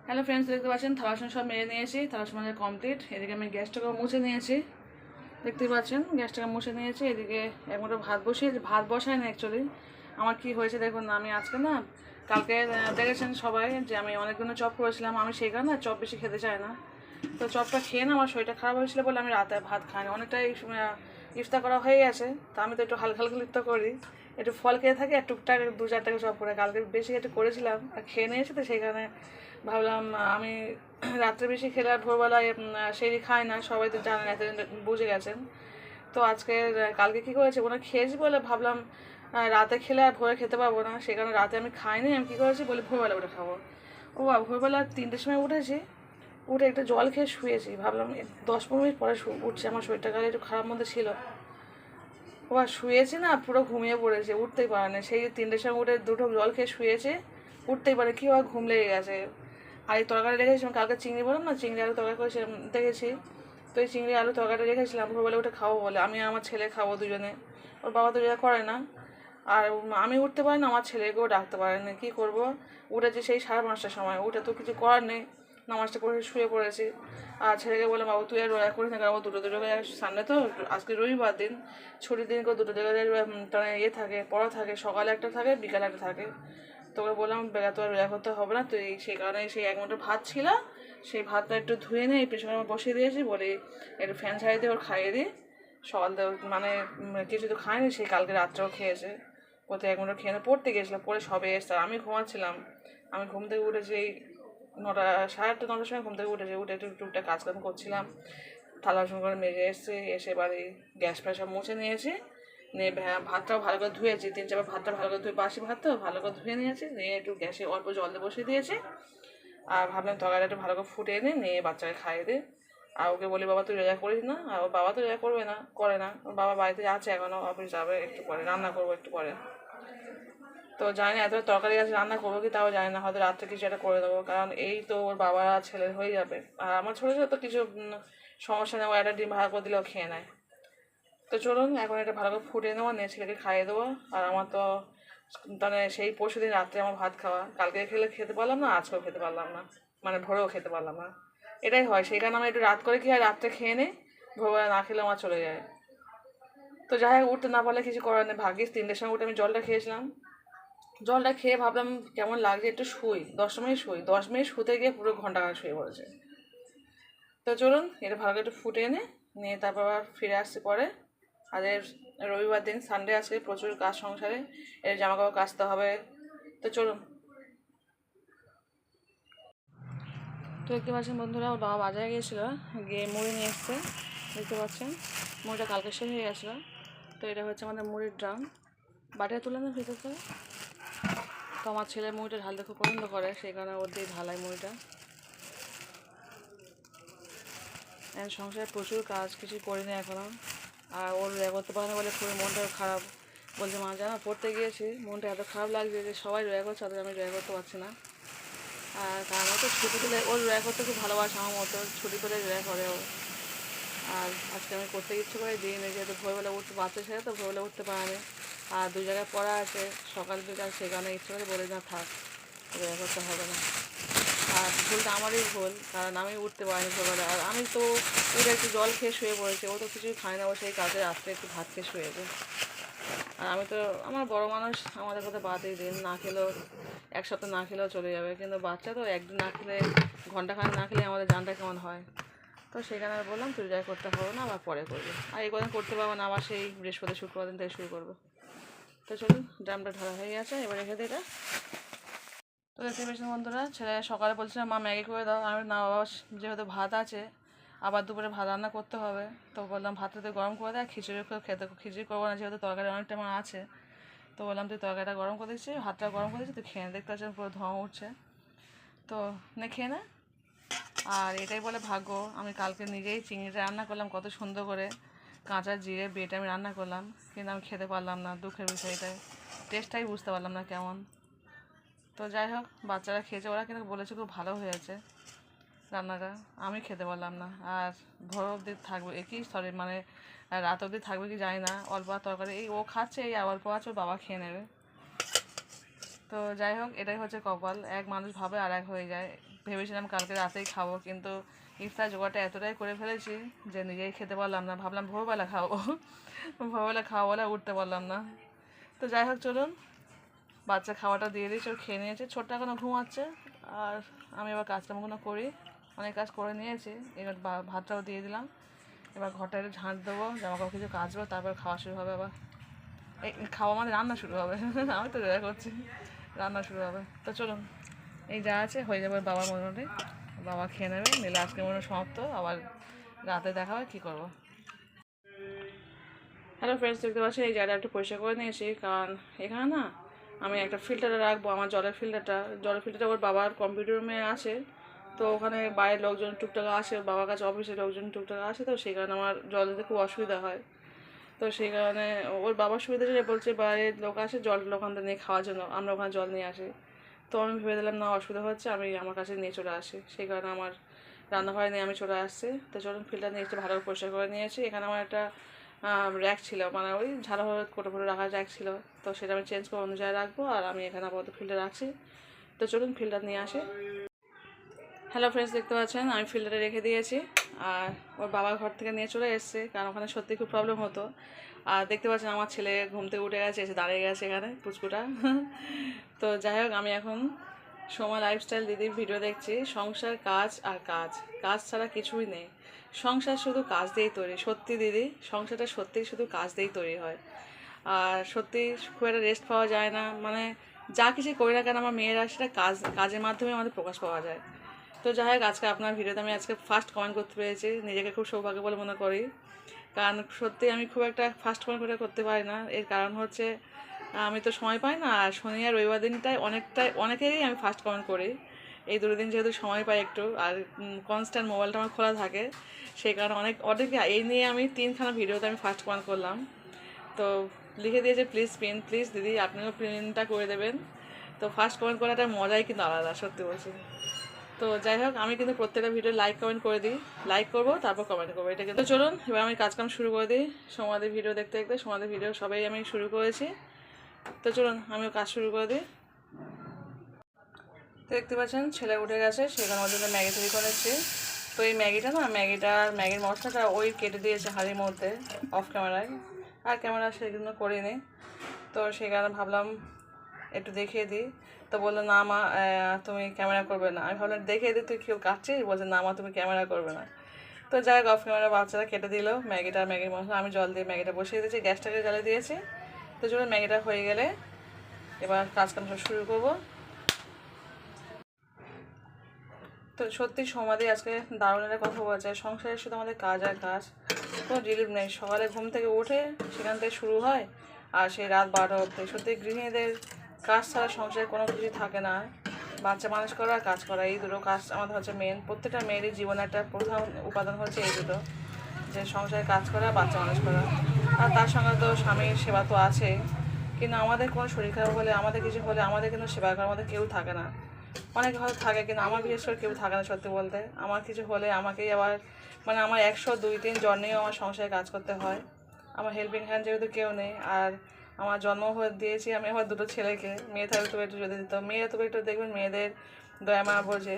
Hello friends, দেখতে পাচ্ছেন থালা বাসন সব মেরে নিয়েছি। থালা বাসন মানে কমপ্লিট। এদিকে আমি গ্যাসটাকে মুছে নিয়েছি, দেখতে পাচ্ছেন গ্যাসটাকে মুছে নিয়েছি। এদিকে এক মুঠো ভাত বসিয়েছি, ভাত বসায় না অ্যাকচুয়ালি। আমার কি হয়েছে দেখুন, আমি আজকে না, কালকে দেখেছেন সবাই যে আমি অনেকগুলো চপ করেছিলাম। আমি সেই কারণে চপ বেশি খেতে চাই না। তো চপটা খেয়ে না আমার শরীরটা খারাপ হয়েছিল বলে আমি রাতে ভাত খাই না। অনেকটাই ইফতার করা হয়ে গেছে, তা আমি তো একটু হালকা হালকা ইফতার করি, একটু ফল খেয়ে থাকি আর টুকটাক 2-4 টাকা চপ করে। কালকে বেশি একটু করেছিলাম আর খেয়ে নিয়েছি, তো সেই কারণে ভাবলাম আমি রাত্রে বেশি খেলে আর ভোরবেলায় সেই খাই না, সবাই তো জানেন, এত বুঝে গেছেন। তো আজকে কালকে কী করেছি ওনার খেয়েছি বলে ভাবলাম রাতে খেলে আর ভোরে খেতে পারবো না, সেই কারণে রাতে আমি খাইনি। আমি কী করেছি বলে ভোরবেলা উঠে খাবো। ভোরবেলা 3টের সময় উঠেছি, উঠে একটা জল খেয়ে শুয়েছি। ভাবলাম 10-15 মিনিট পরে উঠছি, আমার শরীরটা কালে একটু খারাপ মধ্যে ছিল। শুয়েছি না, পুরো ঘুমিয়ে পড়েছে, উঠতেই পারে না। সেই 3টের সময় উঠে 2 ঢোক জল খেয়ে শুয়েছে, উঠতেই পারে কী হয়, ঘুম লেগে গেছে। আর এই তরকারি রেখেছিলাম কালকে, চিংড়ি বললাম না, চিংড়ি আলু তরকারি করে দেখেছি। তো এই চিংড়ি আলু তরকারি রেখেছিলাম ভোরবেলা উঠে খাবো বলে। আমি আর আমার ছেলে খাবো দুজনে, ওর বাবা তো যেটা করে না। আর আমি উঠতে পারি না, আমার ছেলেকেও ডাকতে পারে না। কী করবো, উঠেছি সেই 5:30টার সময়, উঠে তো কিছু করার নেই, নামাজটা করে শুয়ে পড়েছি। আর ছেলেকে বললাম, বাবু তুই আর রোজা করিস না, কারণ দুটো জায়গায় সামনে তো, আজকে রবিবার দিন, ছুটির দিন করে দুটো জায়গায় তারা থাকে, পড়া থাকে, সকালে একটা থাকে, বিকালে একটা থাকে। তোকে বললাম বেলা তো আর রোজা করতে হবে না, তুই সেই কারণে সেই 1 মুঠো ভাত ছিল, সেই ভাতটা একটু ধুয়ে নিয়ে এই পেছনে বসিয়ে দিয়েছি, বলি একটু ফ্যান ছাড়িয়ে দিয়ে ওর খাইয়ে দিই। সকাল থেকে মানে কিছু তো খায়নি, সেই কালকে রাত্রেও খেয়েছে। কোথায় 1 মুঠো খেয়ে পড়তে গিয়েছিলাম, পড়ে সবে এসছে, আমি ঘুমাচ্ছিলাম। আমি ঘুম থেকে উঠেছি এই 9টা, 8:30-9টার সময় ঘুম থেকে উঠেছি, উঠে একটু টুকটাক কাজকাম করছিলাম। থালা বাসন করে মেজে এসেছি, এসে বাড়ি গ্যাস ফ্যাস সব মুছে নিয়েছি, নিয়ে ভাতটাও ভালো করে ধুয়েছি। 3-4 ভাতটা ভালো করে ধুয়ে, বাসি ভাত তো ভালো করে ধুয়ে নিয়েছি, নিয়ে একটু গ্যাসে অল্প জল দিয়ে বসিয়ে দিয়েছি। আর ভাবলাম তরকারিটা একটু ভালো করে ফুটিয়ে নিয়ে বাচ্চাকে খাইয়ে দিই। আর ওকে বলি, বাবা তুই রোজা করিস না। আর ওর বাবা তো রোজা করবে না, করে না। ওর বাবা বাড়িতে আছে এখনও, অফিস যাবে একটু পরে, রান্না করবো একটু পরে। তো জানি না এত তরকারি আছে রান্না করবো কি তাও জানি না, হয়তো রাত্রে কিছু একটা করে দেবো, কারণ এই তো ওর বাবা ছেলের হয়ে যাবে। আর আমার ছোটো ছোটো তো কিছু সমস্যা নেই, ও একটা ডিম ভাড়া করে দিলেও খেয়ে নেয়। তো চলুন এখন এটা ভালো করে ফুটিয়ে নেবো, নিয়ে ছেলেকে খাইয়ে দেবো। আর আমার তো মানে সেই পরশু দিন রাত্রে আমার ভাত খাওয়া, কালকে খেতে পারলাম না, আজকেও খেতে পারলাম না, মানে ভোরেও খেতে পারলাম না। এটাই হয়, সেই কারণে আমি একটু রাত করে কি হয়, রাত্রে খেয়ে নিই, ভোরবেলা না খেলে আমার চলে যায়। তো যাই হোক, উঠতে না পারলে কিছু করার নেই। ভাগ্যিস 3টের সময় উঠে আমি জলটা খেয়েছিলাম। জলটা খেয়ে ভাবলাম কেমন লাগছে, একটু শুই, 10 মিনিট শুই। 10 মিনিট শুতে গিয়ে পুরো ঘন্টা শুয়ে পড়েছে। তো চলুন এটা ভালো করে একটু ফুটে নিয়ে তারপর আবার ফিরে আসছি পরে। আজের রবিবার দিন, সানডে আছে, প্রচুর কাজ সংসারে, এর জামা কাপড় কাচতে হবে। তো চলুন। তো দেখতে পাচ্ছেন বন্ধুরা, ওর বাবা বাজারে গিয়েছিলো, গিয়ে মুড়ি নিয়ে এসছে। দেখতে পাচ্ছেন মুড়িটা কালকে শেষ হয়ে গেছিলো। তো এটা হচ্ছে আমাদের মুড়ির ড্রাম, বাটিতে তুলে না ভিতর থেকে। তো আমার ছেলে মুড়িটা ঢালতে খুব পছন্দ করে, সেই কারণে ওর দিয়ে ঢালাই মুড়িটা। সংসারে প্রচুর কাজ, কিছু করিনি এখনও। আর ওর রোজা করতে পারে না বলে খুবই মনটাও খারাপ। বলছে, মা জানো পড়তে গিয়েছি, মনটা এত খারাপ লাগছে যে সবাই রোজা করছে, তাদের আমি রোজা করতে পারছি না। আর কারণ ও তো ছুটি পেলে, ওর রোজা করতে খুব ভালোবাসে আমার মতো, ছুটি পেলে রোজা করে ও। আর আজকে আমি করতে ইচ্ছে করে দিইনি, যেহেতু ভোরবেলা উঠতে বাচ্চা ছেলে তো ভোরবেলা উঠতে পারেনি। আর 2 জায়গায় পড়া আছে, সকাল বিকাল, সেই কারণে ইচ্ছে করে বলে না থাক, রোজা করতে হবে না। আর ভুলটা আমারই ভুল, কারণ আমি উঠতে পারিনি ভোরবেলা। আর আমি তো উঠে একটু জল খেয়ে শুয়ে পড়েছি, ও তো কিছুই খায় না, ও সেই কাজে রাত্রে একটু ভাত খেয়ে শুয়েছে। আর আমি তো, আমার বড় মানুষ, আমাদের কথা বাদই দিন, না খেলেও 1 সপ্তাহ না খেলেও চলে যাবে, কিন্তু বাচ্চা তো একদিন না খেলে, ঘন্টাখানেক না খেলে আমাদের জানটা কেমন হয়। তো সেখানে আমি বললাম তুই যাই করতে হবে না, আবার পরে করবি। আর এই কদিন করতে পারবো না, আবার সেই বৃহস্পতি শুক্রবার দিন থেকে শুরু করবো। তো চলুন, ড্রামটা ঢালা হয়ে গেছে, এবার রেখে দিই এটা। তো দেখতে পেয়েছেন বন্ধুরা, ছেলে সকালে বলছিলাম মা ম্যাগি করে দাও, আমি না বাবা, যেহেতু ভাত আছে, আবার দুপুরে ভাত রান্না করতে হবে, তো বললাম ভাতটা গরম করে দেয়, খিচুড়ি করে খেতে, খিচুড়ি করবো না, যেহেতু তরকারি অনেকটা আমার আছে। তো বললাম তুই তরকারিটা গরম করে দিচ্ছি, ভাতটা গরম করে দিচ্ছি, তুই খেয়ে, দেখতে পাচ্ছেন পুরো ধোঁয়া উঠছে। তো খেয়ে না। আর এটাই বলে ভাগ্য, আমি কালকে নিজেই চিংড়িটা রান্না করলাম কত সুন্দর করে, কাঁচা জিরে বেটে আমি রান্না করলাম, কিন্তু আমি খেতে পারলাম না, দুঃখের বিষয় এটাই, টেস্টটাই বুঝতে পারলাম না কেমন। তো যাই হোক, বাচ্চারা খেয়েছে, ওরা কিন্তু বলেছে খুব ভালো হয়েছে রান্নাটা, আমি খেতে পারলাম না। আর ভোর অবধি থাকবে কি, সরি মানে রাত অবধি থাকবে কি জানি না, অল্প তরকারি এই ও খাচ্ছে, এই অল্প আছে, ওর বাবা খেয়ে নেবে। তো যাই হোক, এটাই হচ্ছে কপাল, এক মানুষ ভাবে আর এক হয়ে যায়। ভেবেছিলাম কালকে রাতেই খাবো, কিন্তু ইফতার জোগাড়টা এতটাই করে ফেলেছি যে নিজেই খেতে পারলাম না। ভাবলাম ভোরবেলা খাবো, ভোরবেলা খাওয়া বলে উঠতে পারলাম না। তো যাই হোক চলুন, বাচ্চা খাওয়াটা দিয়ে দিয়েছি, ও খেয়ে নিয়েছে, ছোট্ট এখনও ঘুমাচ্ছে। আর আমি এবার কাজকামগুলো করি, অনেক কাজ করে নিয়েছি। এবার ভাতটাও দিয়ে দিলাম, এবার ঘরটা একটু ঝাঁট দেবো, জামাকাপড় কিছু কাচবো, তারপর খাওয়া শুরু হবে। আবার এই খাওয়া মানে রান্না শুরু হবে। আমি তো যা করছি, রান্না শুরু হবে। তো চলুন, এই যা আছে হয়ে যাবে বাবার মোটামুটি, বাবা খেয়ে নেবে, নিলে আজকে মনে সমাপ্ত। আবার রাতে দেখা হয় কী করবো। হ্যালো ফ্রেন্ডস, দেখতে পাচ্ছি এই জায়গাটা একটু পরিষ্কার করে নিয়েছি, কারণ এখানে না আমি একটা ফিল্টারে রাখবো, আমার জলের ফিল্টারটা ওর বাবার কম্পিউটার রুমে আছে। তো ওখানে বাইরের লোকজন টুকটাক আসে, বাবার কাছে অফিসের লোকজন টুকটাক আসে, তো সেই কারণে আমার জল দিতে খুব অসুবিধা হয়। তো সেই কারণে ওর বাবার সুবিধা যে বলছে বাইরের লোক আসে জল ওখান থেকে নিয়ে খাওয়ার জন্য, আমরা ওখানে জল নিয়ে আসি। তো আমি ভেবে দিলাম না, অসুবিধা হচ্ছে, আমি আমার কাছে নিয়ে চলে আসি। সেই কারণে আমার রান্নাঘরে নিয়ে আমি চলে আসছি। তো চলুন, ফিল্টার নিয়ে একটু ভালো করে পরিষ্কার করে নিয়েছি। এখানে আমার একটা র্যাক ছিল, মানে ওই ঝাড়া হলুদ কোটো ফোটো রাখার র্যাক ছিল, তো সেটা আমি চেঞ্জ করে অন্য জায়গায় রাখবো। আর আমি এখানে আপাতত ফিল্টার রাখছি। তো চলুন ফিল্টার নিয়ে আসি। হ্যালো ফ্রেন্ডস, দেখতে পাচ্ছেন আমি ফিল্টারে রেখে দিয়েছি। আর ওর বাবা ঘর থেকে নিয়ে চলে এসছে, কারণ ওখানে সত্যি খুব প্রবলেম হতো। আর দেখতে পাচ্ছেন আমার ছেলে ঘুম থেকে উঠে গেছে, এসে দাঁড়িয়ে গেছে এখানে পুচকুটা। তো যাই হোক, আমি এখন সময় লাইফস্টাইল দিদির ভিডিও দেখছি। সংসার, কাজ আর কাজ, কাজ ছাড়া কিছুই নেই। সংসার শুধু কাজ দিয়েই তৈরি। সত্যি দিদি, সংসারটা সত্যিই শুধু কাজ দিয়েই তৈরি হয়। আর সত্যি খুব একটা রেস্ট পাওয়া যায় না, মানে যা কিছু করি না কেন আমার মেয়েরা সেটা কাজের মাধ্যমে আমাদের প্রকাশ পাওয়া যায়। তো যাই হোক, আজকে আপনার ভিডিওতে আমি আজকে ফার্স্ট কমেন্ট করতে পেরেছি, নিজেকে খুব সৌভাগ্য বলে মনে করি। কারণ সত্যি আমি খুব একটা ফার্স্ট কমেন্ট করতে পারি না, এর কারণ হচ্ছে আমি তো সময় পাই না। আর শনি আর রবিবার দিনটাই অনেকেরই আমি ফার্স্ট কমেন্ট করি। এই দুটো দিন যেহেতু সময় পাই একটু, আর কনস্ট্যান্ট মোবাইলটা আমার খোলা থাকে, সেই কারণে অনেকে এই নিয়ে আমি 3খানা ভিডিওতে আমি ফার্স্ট কমেন্ট করলাম। তো লিখে দিয়েছে প্লিজ দিদি আপনিও প্রিন্টটা করে দেবেন। তো ফার্স্ট কমেন্ট করাটা মজাই কিন্তু আলাদা, সত্যি বলছি। তো যাই হোক, আমি কিন্তু প্রত্যেকটা ভিডিও লাইক কমেন্ট করে দিই, লাইক করবো তারপর কমেন্ট করবো, এটা কিন্তু। চলুন এবার আমি কাজকাম শুরু করে দিই। সমাধি ভিডিও দেখতে দেখতে সমাধি ভিডিও সবাই আমি শুরু করেছি। তো চলুন আমিও কাজ শুরু করে দিই। তো দেখতে পাচ্ছেন ছেলে উঠে গেছে, সেখানে ওর জন্য ম্যাগি তৈরি করেছি। তো এই ম্যাগির মশলাটা ওই কেটে দিয়েছে হাঁড়ির মধ্যে অফ ক্যামেরায়, আর ক্যামেরা সেগুলো করিনি। তো সেই কারণে ভাবলাম একটু দেখিয়ে দিই। তো বললো না মা, তুমি ক্যামেরা করবে না। আমি ভাবলাম দেখিয়ে দিই, তুই কেউ কাটছিস? বলছে না মা, তুমি ক্যামেরা করবে না। তো যাই হোক, অফ ক্যামেরা বাচ্চারা কেটে দিল ম্যাগির মশলা। আমি জল দিয়ে ম্যাগিটা বসিয়ে দিয়েছি, গ্যাসটাকে জ্বালিয়ে দিয়েছি। তো চলুন ম্যাগিটা হয়ে গেলে এবার কাজকাম শুরু করবো। তো সত্যি সমাধি আজকে দারুণ একটা কথা বলছে, সংসারে শুধু আমাদের কাজ আর কাজ, কোনো রিলিফ নেই। সকালে ঘুম থেকে উঠে সেখান থেকে শুরু হয়, আর সেই রাত 12টা অবধি। সত্যি গৃহিণীদের কাজ ছাড়া সংসারে কোনো কিছুই থাকে না। বাচ্চা মানুষ করা আর কাজ করা, এই দুটো কাজ আমাদের হচ্ছে মেন। প্রত্যেকটা মেয়েরই জীবনে একটা প্রধান উপাদান হচ্ছে এই দুটো, যে সংসারে কাজ করা, বাচ্চা মানুষ করা। আর তার সঙ্গে তো স্বামীর সেবা তো আছেই। কিন্তু আমাদের কোনো শরীর খারাপ হলে, আমাদের কিছু হলে, আমাদের কিন্তু সেবা করার মধ্যে কেউ থাকে না। অনেকে হয়তো থাকে, কিন্তু আমার বিশেষ করে কেউ থাকে না। সত্যি বলতে, আমার কিছু হলে আমাকেই আবার, মানে আমার 100, 2, 3 জন নিয়েও আমার সংসারে কাজ করতে হয়। আমার হেল্পিং হ্যান্ড যেহেতু কেউ নেই। আর আমার জন্ম দিয়েছি আমি আমার দুটো ছেলেকে। মেয়ে থাকলে তবে একটু যদি দিত, মেয়েরা তবে একটু দেখবেন মেয়েদের দয়া মায়া বোঝে,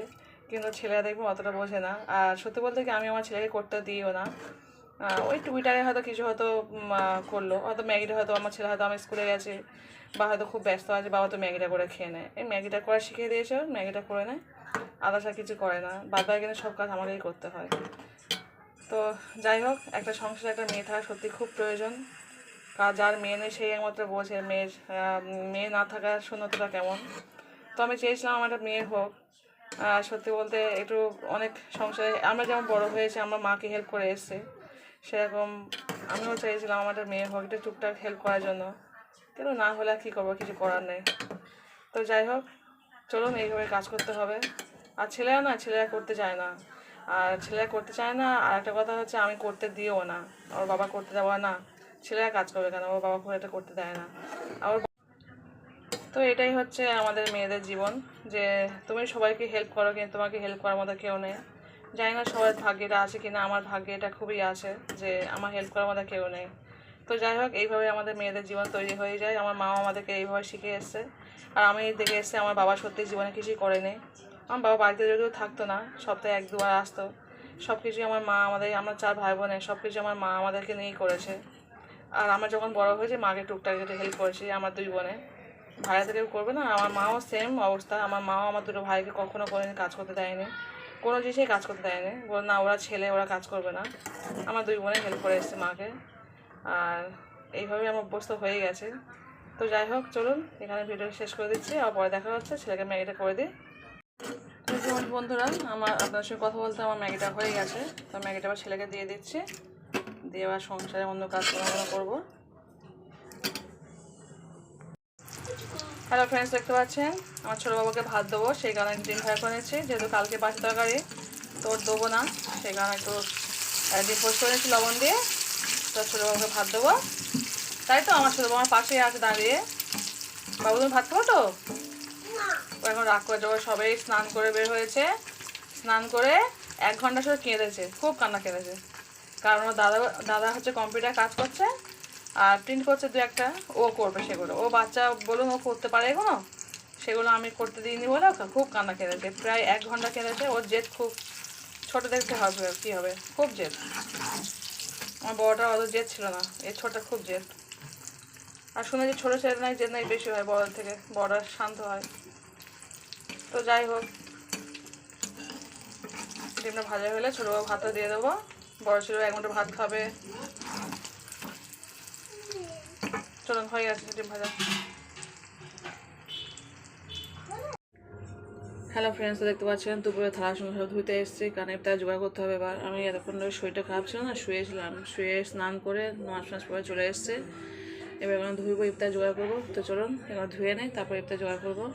কিন্তু ছেলেরা দেখবেন অতটা বোঝে না। আর সত্যি বলতে কি, আমি আমার ছেলেকে করতে দিইও না। ওই টুইটারে হয়তো কিছু হয়তো করলো, হয়তো ম্যাগিটা হয়তো আমার ছেলে হয়তো আমি স্কুলে গেছে বা হয়তো খুব ব্যস্ত আছে, বাবা তো ম্যাগিটা করে খেয়ে নেয়। এই ম্যাগিটা করা শিখিয়ে দিয়েছে, ম্যাগিটা করে নেয়, আদার্স আর কিছু করে না। বাদ কিন্তু সব কাজ আমাকেই করতে হয়। তো যাই হোক, একটা সংসারে একটা মেয়ে থাকা সত্যি খুব প্রয়োজন। কাজ যার মেয়ে নেই সেই একমাত্র বোঝে মেয়ে না থাকার শূন্যতাটা কেমন। তো আমি চেয়েছিলাম আমার একটা মেয়ে হোক। সত্যি বলতে একটু অনেক সংসারে আমরা যেমন বড় হয়েছি, আমরা মাকে হেল্প করে এসেছি, সেরকম আমিও চাইছিলাম আমার একটা মেয়ে হোক, একটু টুকটাক হেল্প করার জন্য। কিন্তু না হলে কী করবো, কিছু করার নেই। তো যাই হোক, চলুন এইভাবে কাজ করতে হবে। আর ছেলেরা করতে চায় না। আর একটা কথা হচ্ছে, আমি করতে দিও না, ওর বাবা করতে দেওয়া না। ছেলেরা কাজ করবে কেন, ওর বাবা খুব এটা করতে দেয় না। আর তো এটাই হচ্ছে আমাদের মেয়েদের জীবন, যে তুমি সবাইকে হেল্প করো, কিন্তু তোমাকে হেল্প করার মতো কেউ নেই। জানি না সবার ভাগ্যে এটা আছে কিনা, আমার ভাগ্যে এটা খুবই আছে যে আমার হেল্প করার মতো কেউ নেই। তো যাই হোক, এইভাবে আমাদের মেয়েদের জীবন তৈরি হয়ে যায়। আমার মাও আমাদেরকে এইভাবে শিখে এসছে। আর আমি দেখে এসেছি আমার বাবা সত্যি জীবনে কিছুই করেনি। আমার বাবা বাড়িতে যদিও থাকতো না, সপ্তাহে 1-2 বার আসতো। সব কিছুই আমার মা আমরা 4 ভাই বোনের সব কিছু আমার মা আমাদেরকে নিয়েই করেছে। আর আমরা যখন বড় হয়েছে মাকে টুকটাক একটু হেল্প করেছি আমার 2 বোনে। ভাইয়া থেকে করবে না, আমার মাও সেম অবস্থা। আমার মাও আমার 2 ভাইকে কখনো কোনোদিন কাজ করতে দেয়নি, কোনো জিনিসেই কাজ করতে দেয়নি। বল না ওরা ছেলে, ওরা কাজ করবে না। আমার 2 বোনে হেল্প করে এসেছে মাকে। আর এইভাবেই আমার অভ্যস্ত হয়ে গেছে। তো যাই হোক, চলুন এখানে ভিডিও শেষ করে দিচ্ছি, আর পরে দেখা হচ্ছে। ছেলেকে ম্যাগিটা করে দিই। তো যেমন বন্ধুরা, আপনার সঙ্গে কথা বলতে আমার ম্যাগিটা হয়ে গেছে। তো ম্যাগিটা আবার ছেলেকে দিয়ে দিচ্ছি, দিয়ে আবার সংসারে অন্য কাজ করবো। হ্যালো ফ্রেন্ডস, দেখতে পাচ্ছেন আমার ছোটো বাবাকে ভাত দেবো, সেই কারণে ডিম ফ্রাই করে নিচ্ছি। যেহেতু কালকে বাসি তরকারি তো ওর দেবো না, সেই কারণে একটু ডিম পোস্ট করে নিচ্ছি লবণ দিয়ে। তো ছোটো বাবাকে ভাত দেবো। তাই তো আমার ছোটো বাবা আমার পাশেই আছে দাঁড়িয়ে। বাবু তুমি ভাত খাবো তো? ও এখন রাগ করে যাবো। সবাই স্নান করে বের হয়েছে, স্নান করে 1 ঘন্টা শুধু কেঁদেছে, খুব কান্না কেঁদেছে। কারণ ওর দাদা দাদা হচ্ছে কম্পিউটার কাজ করছে আর প্রিন্ট করছে 2-1টা, ও করবে সেগুলো। ও বাচ্চা বলুন, ও করতে পারে এগুলো, সেগুলো আমি করতে দিইনি বলে খুব কান্না কেঁদেছে। প্রায় 1 ঘন্টা কেঁদেছে। ওর জেদ খুব, ছোটো দেখতে হবে কী হবে, খুব জেদ। আমার বড়টা অত জেদ ছিল না, এই ছোটটা খুব জেদ। আর শুনেছি ছোটো ছেলে নাই জেদ নাই বেশি হয় বড় থেকে, বড়রা শান্ত হয়। তো যাই হোক, ডিমটা ভাজা হলে ছোটো বাবু ভাতটা দিয়ে দেবো। বড় ছিল 1 মুঠো ভাত খাবে। চলুন, হয়ে গেছে ডিম ভাজা। হ্যালো ফ্রেন্ডস, দেখতে পাচ্ছেন দুপুরে থালা সব ধুতে এসেছি, কারণ ইফতার জোগাড় করতে হবে এবার। আমি এতক্ষণ ধরে শরীরটা খারাপ ছিল না, শুয়েছিলাম, শুয়ে স্নান করে নামাজ পরে চলে এসেছে। এবার এখন ধুইবো, ইফতার জোগাড় করবো। তো চলুন এবার ধুয়ে নেই, তারপর ইফতার জোগাড় করবো।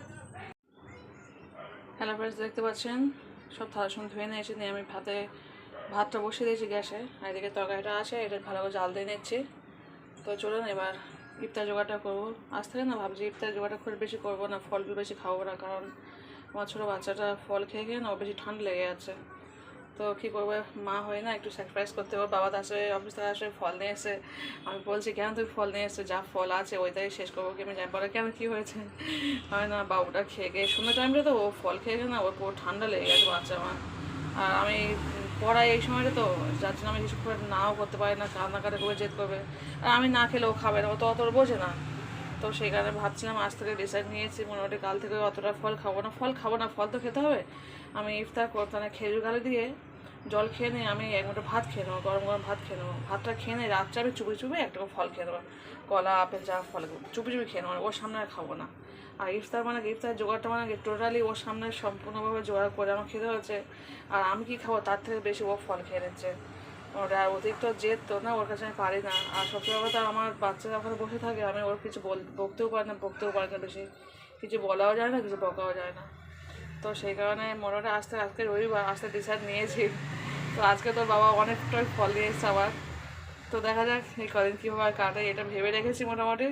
হ্যালো ফ্রেন্ডস, দেখতে পাচ্ছেন সব থালা ধুয়ে নিয়ে এসে নিয়ে আমি ভাতটা বসিয়ে দিয়েছি গ্যাসে। আর এদিকে তরকারিটা আছে, এটা ভালো করে জাল দিয়ে নিচ্ছি। তো চলুন এবার ইফতার জোগাড়টা করবো। আজ থেকে না ভাবছি ইফতার জোগাড়টা খুব বেশি করবো না, ফল বেশি খাবো না, কারণ আমার ছোটো বাচ্চাটা ফল খেয়ে খেয়ে না ও বেশি ঠান্ডা লেগে যাচ্ছে। তো কী করবো, মা হয় না, একটু স্যাক্রিফাইস করতে হবে। বাবা তো আসে, অফিস থেকে আসে, ফল নিয়ে এসে। আমি বলছি কেন তুই ফল নিয়ে এসে, যা ফল আছে ওইটাই শেষ করবো কি। আমি যাই বলে কেন কী হয়েছে, হয় না বাবুটা খেয়ে খেয়ে সন্ধ্যা টাইমটা তো ও ফল খেয়ে খেয়ে না ওর পুরো ঠান্ডা লেগে গেছে বাচ্চা আমার। আর আমি পড়াই এই সময়টা তো, যার জন্য আমি কিছু করে নাও করতে পারি না, কান্নাকাটি করে জেদ করবে। আর আমি না খেলে ও খাবে না, ও তো অত বোঝে না। তো সেই কারণে ভাবছিলাম, আজ থেকে ডিসাইড নিয়েছি মোটামুটি কাল থেকে অতটা ফল খাবো না। ফল তো খেতে হবে। আমি ইফতার করতে না, খেজুর গালে দিয়ে জল খেয়ে নিয়ে আমি 1 মুঠো ভাত খেয়ে নেবো, গরম গরম ভাত খেয়ে নেবো। ভাতটা খেয়ে নিয়ে রাত্রে আমি চুপি চুপি একটা ফল খেয়ে নেবো, কলা আপেল যা ফল চুপি চুপি খেয়ে নেবো, ওর সামনে আর খাবো না। আর ইফতার জোগাড়টা টোটালি ওর সামনে সম্পূর্ণভাবে জোগাড় করে আমার খেতে হচ্ছে। আর আমি কি খাবো তার থেকে বেশি ও ফল খেয়ে নিচ্ছে। ওটা অতিরিক্ত জেদ তো না, ওর কাছে আমি পারি না। আর সবচেয়ে কথা, আমার বাচ্চা যখন বসে থাকে আমি ওর কিছু বকতেও পারি না বেশি, কিছু বলাও যায় না, কিছু বকাও যায় না। তো সেই কারণে মোটামুটি আজকে রবিবার, আসতে ডিসাইড নিয়েছি। তো আজকে তো বাবা অনেকটাই ফল নিয়ে এসছে আবার। তো দেখা যাক এই কদিন কীভাবে কাটে, এটা ভেবে রেখেছি মোটামুটি।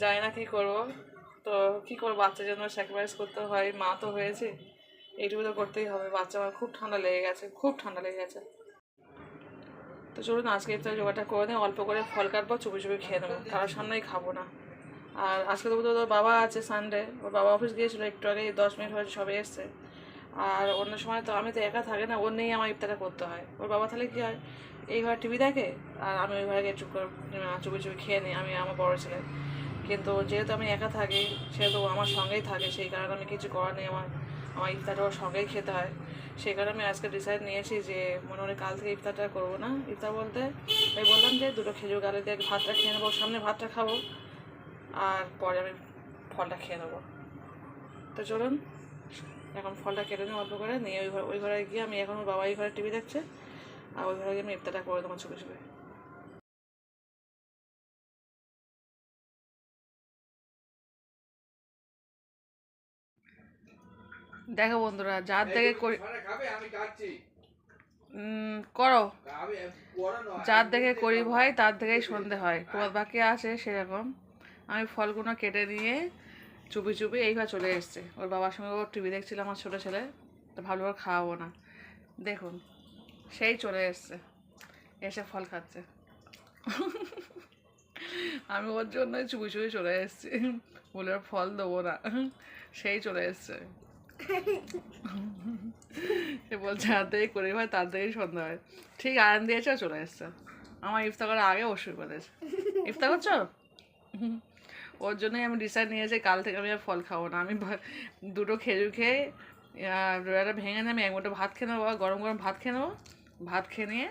জানি না কী করবো। তো কী করবো, বাচ্চার জন্য স্যাক্রিফাইস করতে হয়, মা তো হয়েছে, এইটুকু তো করতেই হবে। বাচ্চা আমার খুব ঠান্ডা লেগে গেছে। তো চলুন আজকে ইফতার জোগাড়টা করে নিই, অল্প করে ফল কাটবো, চুপি চুপি খেয়ে নেবো, কারোর সামনেই খাবো না। আর আজকে তো তোর বাবা আছে, সানডে, ওর বাবা অফিস গিয়েছিলো, একটু আগে 10 মিনিট হয়েছে সবে এসছে। আর অন্য সময় তো আমি তো একা থাকি না, ওর নিয়েই আমার ইফতারটা করতে হয়। ওর বাবা তাহলে কী হয়, এই ঘরে টিভি দেখে আর আমি ওই ঘরে গিয়ে চুপি চুপি খেয়ে নিই, আমি আমার বড় ছেলে। কিন্তু যেহেতু আমি একা থাকি, সেহেতু আমার সঙ্গেই থাকে, সেই কারণে আমি কিছু করার নেই, আমার ইফতারটা ওর সঙ্গেই খেতে হয়। সেই কারণে আমি আজকে ডিসাইড নিয়েছি যে মোটামুটি কাল থেকে ইফতারটা করবো না। ইফতার বলতে আমি বললাম যে 2টো খেজুর গালে দিয়ে ভাতটা খেয়ে নেবো, সামনে ভাতটা খাবো, আর পরে আমি ফলটা খেয়ে নেবো। তো চলুন এখন ফলটা কেটে নিই অল্প করে নিয়ে, ওই ঘরে গিয়ে আমি এখন ওর বাবা এই ঘরে টিভি দেখছে, আর ওই ঘরে গিয়ে আমি ইফতারটা করে দেবো চুপি চুপি। দেখো বন্ধুরা, যার দেখে করো, যার দেখে করি ভয় তার দেখেই সন্ধে হয়, তোমার বাকি আছে সেরকম। আমি ফলগুলো কেটে নিয়ে চুপি চুপি এইভাবে চলে এসছে। ওর বাবার সঙ্গে ওর টিভি দেখছিল আমার ছোটো ছেলে, তো ভালো করে খাওয়াবো না। দেখুন সেই চলে এসছে, এসে ফল খাচ্ছে। আমি ওর জন্যই চুপি চুপি চলে এসেছি, বলে ওর ফল দেবো না, সেই চলে এসছে। সে বলছে তাড়াতাড়ি করি ভাই, তাড়াতাড়ি সন্ধ্যা হয়। ঠিক আয়ন দিয়েছে আর চলে এসছে। আমার ইফতার করার আগে ও শুরু করেছে। ইফতার করছো? ওর জন্যই আমি ডিসাইড নিয়েছি কাল থেকে আমি আর ফল খাবো না। আমি দুটো খেজুর খেয়ে রোয়াটা ভেঙে নিয়ে আমি এক মুঠো ভাত খেয়ে নেবো, গরম গরম ভাত খেয়ে নেবো। ভাত খেয়ে নিয়ে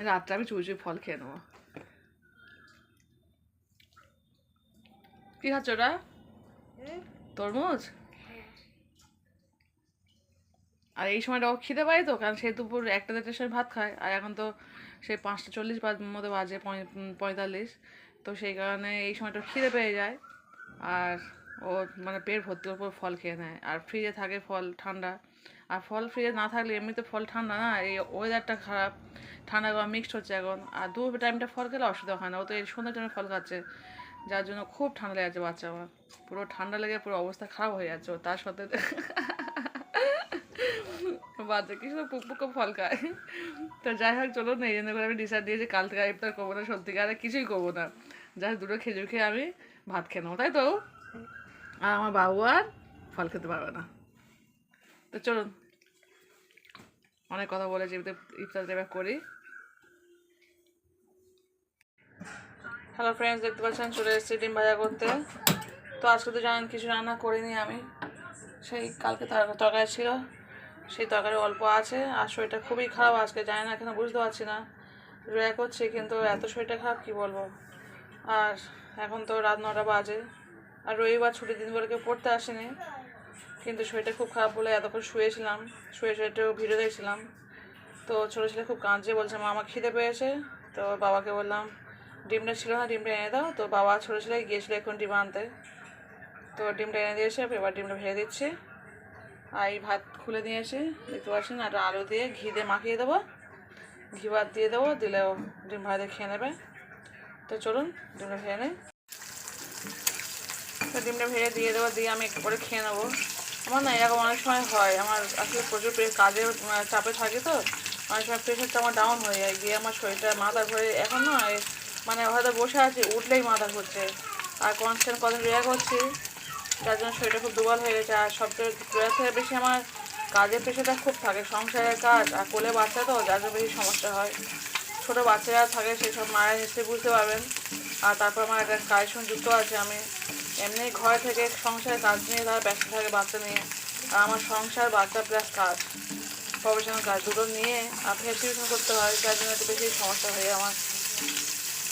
রাত্রে আমি চুই চুই ফল খেয়ে নেবো। কি খাচ্ছ ওটা? তরমুজ? আর এই সময়টা ও খিদে পাই তো, কারণ সে দুপুর 1টা-2টার সময় ভাত খায়, আর এখন তো সেই 5:40 মতো বাজে, 45। তো সেই কারণে এই সময়টা খিদে পেয়ে যায়, আর ও মানে পেট ভর্তি করে ফল খেয়ে নেয়। আর ফ্রিজে থাকে ফল ঠান্ডা, আর ফল ফ্রিজে না থাকলে এমনিতে ফল ঠান্ডা না, এই ওয়েদারটা খারাপ, ঠান্ডা গরম মিক্সড হচ্ছে এখন। আর দুপুর টাইমটা ফল খেলে অসুবিধা হয় না, ও তো এই সন্ধ্যা টাইমে ফল খাচ্ছে, যার জন্য খুব ঠান্ডা লেগে যাচ্ছে বাচ্চা আমার। পুরো ঠান্ডা লেগে পুরো অবস্থা খারাপ হয়ে যাচ্ছে। তার সাথে বাচ্চা কি সব পুকপুক ফল খায়। তো যাই হোক, চলো না, এই জন্য করে আমি ডিসাইড দিয়েছি কাল থেকে ইফতার করবো না, সত্যিকারে কিছুই করবো না, জাস্ট দুটো খেজুর খেয়ে আমি ভাত খেয়ে নেবো, তাই তো? আর আমার বাবু আর ফল খেতে পারবে না। তো চলুন, অনেক কথা বলেছি, ইফতারটা এবার করি। হ্যালো ফ্রেন্ডস, দেখতে পাচ্ছেন চলে এসেছি ডিম ভাজা করতে। তো আজকে তো জানেন কিছু রান্না করিনি আমি, সেই কালকে তরকারি ছিল, সেই তরকারি অল্প আছে। আর শরীরটা খুবই খারাপ আজকে, জানি না কেন বুঝতে পারছি না, রোয়া করছি কিন্তু এত শরীরটা খারাপ কি বলবো। আর এখন তো রাত 9টা বাজে, আর রবিবার ছুটির দিন বলে কেউ পড়তে আসেনি, কিন্তু শরীরটা খুব খারাপ বলে এতক্ষণ শুয়েছিলাম, শুয়ে একটু ভিডিও দেখছিলাম। তো ছোটো ছেলে খুব কাঁদছে, বলছে মা আমার খিদে পেয়েছে। তো বাবাকে বললাম ডিমটা ছিল না, ডিমটা এনে দাও। তো বাবা ছোটো ছেলে গিয়েছিলো এখন ডিম আনতে, তো ডিমটা এনে দিয়েছে, এবার ডিমটা ভেজে দিচ্ছি। আর এই ভাত খুলে নিয়েছি, দেখতে পাচ্ছেন, আর আলু দিয়ে ঘি দিয়ে মাখিয়ে দেবো, ঘি ভাত দিয়ে দেবো, দিলেও ডিম ভাজা খেয়ে নেবে। তো চলুন ডিমটা ভেজে নেই। তো ডিমটা ভেজে দিয়ে দেবো, দিয়ে আমি একটু করে খেয়ে নেবো। আমার না এরকম অনেক সময় হয়, আমার আসলে প্রচুর কাজের চাপে থাকে, তো অনেক সময় প্রেশারটা আমার ডাউন হয়ে যায়, গিয়ে আমার শরীরটা মাথা ঘুরে। এখন না মানে হয়তো বসে আছি, উঠলেই মাথা ঘুরছে, আর কনস্ট্যান্ট কদিন রেয়া করছি, যার জন্য শরীরটা খুব দুর্বল হয়ে গেছে। আর সবচেয়ে রোয়ার থেকে বেশি আমার কাজের প্রেশারটা খুব থাকে, সংসারের কাজ আর কোলে বাচ্চা, তো যার জন্য বেশি সমস্যা হয়। ছোটো বাচ্চারা থাকে সেসব মায়েরা নিশ্চয়ই বুঝতে পারবেন। আর তারপর আমার একটা কাজের সঙ্গে যুক্ত আছে, আমি এমনি ঘরে থেকে সংসারের কাজ নিয়ে তারা ব্যস্ত থাকে, বাচ্চা নিয়ে। আর আমার সংসার, বাচ্চা প্লাস কাজ, প্রফেশনাল কাজ দুটো নিয়ে আপনাকে টিউশন করতে হয়, যার জন্য একটু বেশি সমস্যা হয়ে আমার।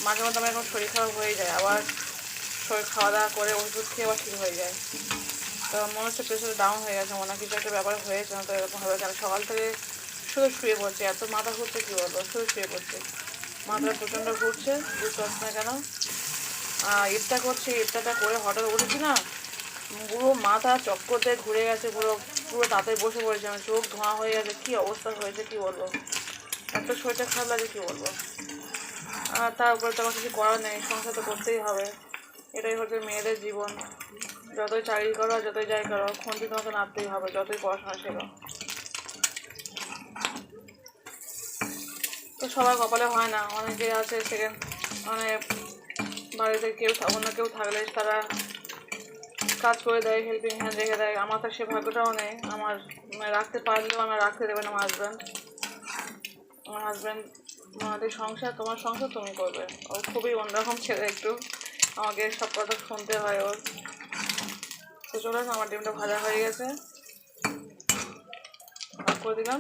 মাঝে মধ্যে আমার এখন শরীর খারাপ হয়ে যায়, আবার শরীর খাওয়া দাওয়া করে ওষুধ খেয়ে আবার ঠিক হয়ে যায়। তো মনে হচ্ছে প্রেশার ডাউন হয়ে গেছে, মনে হয় কিছু একটা ব্যাপার হয়েছে না, তো এরকম হবে। আমি সকাল থেকে শুধু শুয়ে পড়ছি, এত মাথা ঘুরছে কী বলবো, শুধু শুয়ে পড়ছি, মাথাটা প্রচণ্ড ঘুরছে, বুঝতে পারছি না কেন। ইফতার করছি, ইফতারটা করে হঠাৎ উঠেছি না, পুরো মাথা চক্কর দিয়ে ঘুরে গেছে, পুরো পুরো তাতে বসে পড়েছে, আমার চোখ ধোঁয়া হয়ে গেছে, কী অবস্থা হয়েছে কী বলবো, এত শরীরটা খারাপ লাগে কী বলবো। আর তার উপরে তো কিছু করার নেই, সংসার তো করতেই হবে, এটাই হচ্ছে মেয়েদের জীবন। যতই চাকরি করো, যতই যাই করো, খুন্তি তোমাকে নাড়তেই হবে, যতই পড়াশোনা শেখো। তো সবার কপালে হয় না, অনেকে আছে সেকেন্ড, মানে বাড়িতে কেউ অন্য কেউ থাকলে তারা কাজ করে দেয়, হেল্পিং হ্যান্ড রেখে দেয়। আমার তো সে ভাগ্যটাও নেই, আমার রাখতে পারলেও আমার রাখতে দেবে না আমার হাজব্যান্ড। আমার হাজব্যান্ড আমাদের সংসার, তোমার সংসার তুমি করবে, ও খুবই অন্যরকম ছেলে, একটু আমাকে সব কথা শুনতে হয় ওর। তো চলে আমার ডিমটা ভাজা হয়ে গেছে, অফ করে দিলাম,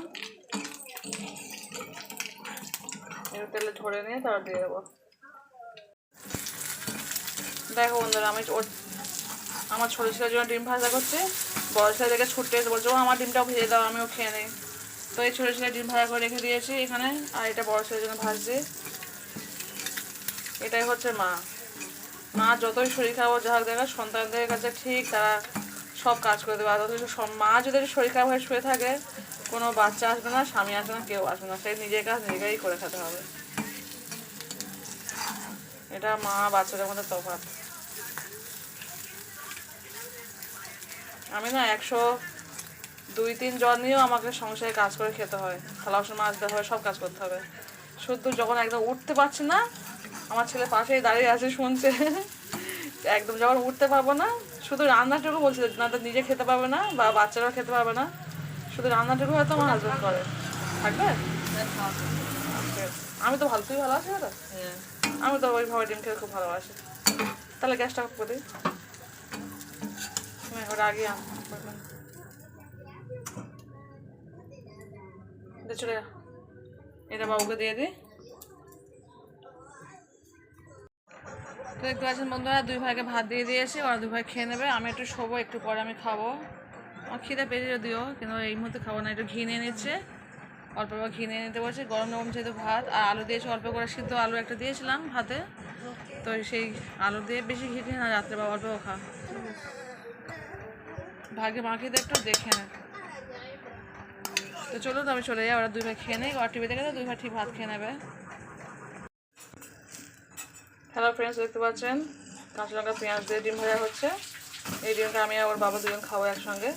একটু তেলে ঝরে নিয়ে তারপর দিয়ে দেবো। দেখো বন্ধুরা, আমি আমার ছোটো ছেলের জন্য ডিম ভাজা করছে, বড় ছেলে দেখে ছুটতে এসে বলছে ও আমার ডিমটাও ভেজে দাও, আমিও খেয়ে নিই। তো এই ছোটো ছেলে ডিম ভাজা করে রেখে দিয়েছি এখানে, আর এটা বড় ছেলের জন্য ভাজছি। এটাই হচ্ছে মা, মা যতই শরীর খারাপ যা হোক দেখা সন্তানদের কাছে ঠিক তারা সব কাজ করে দেবে। আর মা যদি শরীর খারাপ হয়ে শুয়ে থাকে, কোনো বাচ্চা আসবে না, স্বামী আসবে না, কেউ আসবে না, সেই নিজের কাজ নিজেকেই করে খেতে হবে। এটা মা বাচ্চাদের মধ্যে তফাৎ। আমি না 102-3 জন নিয়েও আমাকে সংসারে কাজ করে খেতে হয়, থালা বাসন মাজতে হবে, সব কাজ করতে হবে। শুধু যখন একদম উঠতে পারছি না, আমার ছেলে পাশেই দাঁড়িয়ে আছে শুনছে। একদম যখন উঠতে পারবো না, শুধু রান্নাটুকু বলছিল, না তো নিজে খেতে পারবে না বা বাচ্চারাও খেতে পারবে না, শুধু রান্নাটুকু হয়তো আমার হাজবেন্ড করে। থাকবে? আচ্ছা, আমি তো ভালো, তুই ভালো আছিস দাদা? আমি তো ওইভাবে ডিম খেতে খুব ভালোবাসি। তাহলে গ্যাসটা অফ করে দিই। ওটা আগে চলে যা। এটা বাবুকে দিয়ে দিই। তো দেখতে পাচ্ছেন বন্ধুরা, দুই ভাইকে ভাত দিয়ে দিয়েছি, ওরা দুই ভাই খেয়ে নেবে। আমি একটু শোবো, একটু পরে আমি খাবো। আমার খিদে পেটে যদিও, কিন্তু এই মুহূর্তে খাবো না। একটু ঘি নিয়ে নিচ্ছে, অল্প অল্প ঘি নিয়ে নিতে বলছি। গরম গরম যেহেতু ভাত আর আলু দিয়েছি, অল্প করে সিদ্ধ আলু একটা দিয়েছিলাম ভাতে, তো সেই আলু দিয়ে বেশি ঘি খেয়ে না রাত্রে, বা অল্প খা। ভাগ্যে মাখিয়ে একটু দেখে নে। তো চলুন আমি চলে যাই, ওরা দুই ভাই খেয়ে নেই, ওরা টিভি দেখে দুই ভাই ঠিক ভাত খেয়ে নেবে। হ্যালো ফ্রেন্ডস, দেখতে পাচ্ছেন কাঁচা লঙ্কা পেঁয়াজ দিয়ে ডিম ভাজা হচ্ছে। এই ডিমটা আমি আর ওর বাবা দুজন খাবো একসঙ্গে,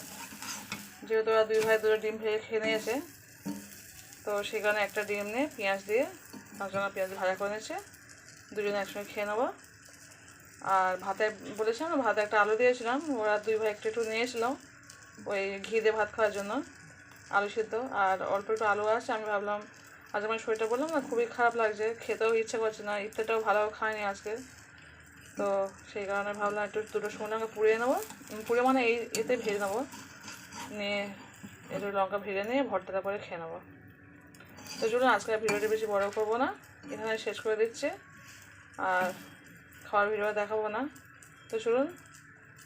যেহেতু ওরা দুই ভাই দুটো ডিম ভেজে খেয়ে নিয়েছে, তো সেখানে একটা ডিম নিয়ে পেঁয়াজ দিয়ে কাঁচা লঙ্কা পেঁয়াজ ভাজা করে নিয়েছে, দুজনে একসঙ্গে খেয়ে নেবো। আর ভাতে বলেছিলাম, ভাতে একটা আলু দিয়েছিলাম, ওরা দুই ভাই একটু একটু নিয়েছিলাম ওই ঘি দিয়ে ভাত খাওয়ার জন্য, আলু সিদ্ধ আর অল্প একটু আলু আছে। আমি ভাবলাম, আজ আমার শরীরটা বললাম না খুবই খারাপ লাগছে, খেতেও ইচ্ছে করছে না, ইফতারটাও ভালো খায়নি আজকে, তো সেই কারণে ভাবলাম একটু দুটো শুকনো লঙ্কা পুড়িয়ে নেবো, পুড়ে মানে এতে ভেজে নেবো, নিয়ে একটু লঙ্কা ভেজে নিয়ে ভর্তাটা করে খেয়ে নেবো। তো চলুন আজকে ভিডিওটি বেশি বড় করবো না, এখানে শেষ করে দিচ্ছি, আর খাওয়ার ভিডিও দেখাবো না। তো চলুন,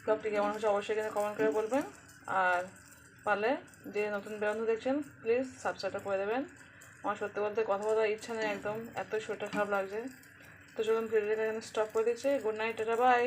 ব্লগটি কেমন হচ্ছে অবশ্যই কিন্তু কমেন্ট করে বলবেন, আর পারলে যে নতুন বন্ধু দেখছেন প্লিজ সাবস্ক্রাইবটা করে দেবেন। আমার সত্যি বলতে কথা বলার ইচ্ছা নেই একদম, এত শরীরটা খারাপ লাগছে। তো চলুন ভিডিওটা এখানে স্টপ করে দিচ্ছি। Good night, tata, by.